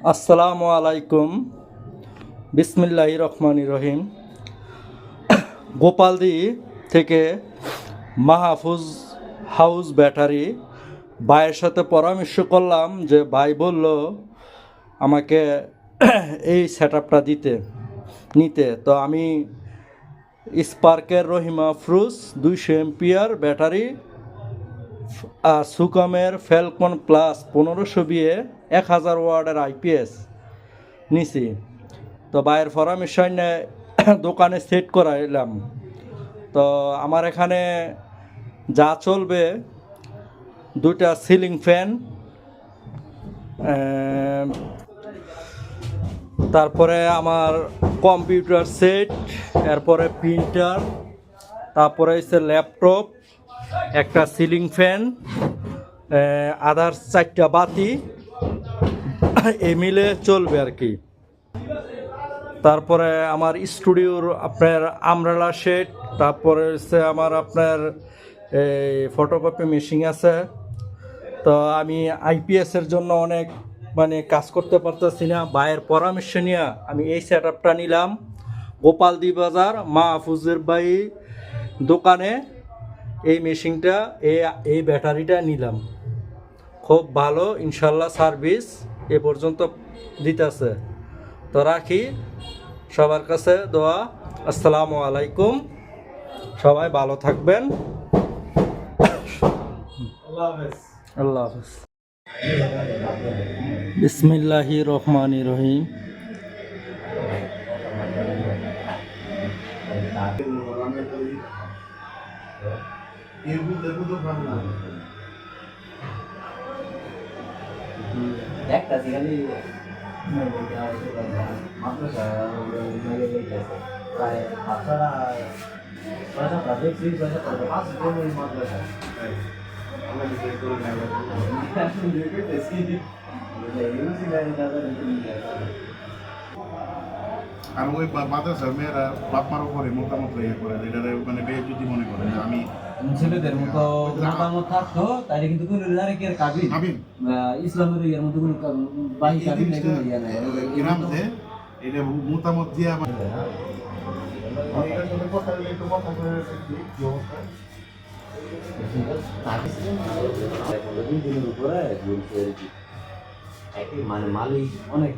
আসসালামু আলাইকুম। বিসমিল্লাহির রহমানির রহিম। গোপালদি থেকে মাহফুজ হাউস ব্যাটারি ভাইয়ের সাথে পরামর্শ করলাম, যে ভাই বলল আমাকে এই সেট আপটা নিতে। তো আমি স্পার্কের রহিমা ফ্রুজ 200 এমপিয়ার ব্যাটারি আর সুকমের ফ্যালকন প্লাস 1500 বিয়ে 1000 ওয়ার্ডের আইপিএস নিছি। তো ভাইয়ের পরামর্শ নিয়ে দোকানে সেট করাইলাম। তো আমার এখানে যা চলবে, দুইটা সিলিং ফ্যান, তারপরে আমার কম্পিউটার সেট, এরপরে প্রিন্টার, তারপরে হচ্ছে ল্যাপটপ, একটা সিলিং ফ্যান, আদার্স 4টা বাতি, এই মিলে চলবে আর কি। তারপরে আমার স্টুডিওর আপনার আমব্রেলা শেড, তারপরে হচ্ছে আমার আপনার এই ফটোকপি মেশিন আছে। তো আমি আইপিএসের জন্য অনেক কাজ করতে পারতেছি না, ভাইয়ের পরামর্শ নিয়ে আমি এই সেট আপটা নিলাম। গোপালদি বাজার মাহফুজের ভাই দোকানে এই মেশিনটা, এই ব্যাটারিটা নিলাম। খুব ভালো, ইনশাল্লাহ সার্ভিস এ পর্যন্ত দিতেছে। তো রাখি, সবার কাছে দোয়া। আসসালামু আলাইকুম, সবাই ভালো থাকবেন। আল্লাহ হাফেজ। বিসমিল্লাহির রহমানির রহিম। আর ওই মাদ্রাসার মেয়েরা বাপ মার উপরে মতামত ইয়ে করে, যেটা মানে যদি মনে করে যে আমি ছেলেদের মতো মতামত থাকতো, তাইলে কিন্তু কোনো আরেকের কাবিল ইসলামের ইয়ার মতো কোনো বাহি কাবিল নাই, কোনো ইয়া নাই গ্রাম যে এটা মতামত দিয়ে আমার মানে মালিক অনেক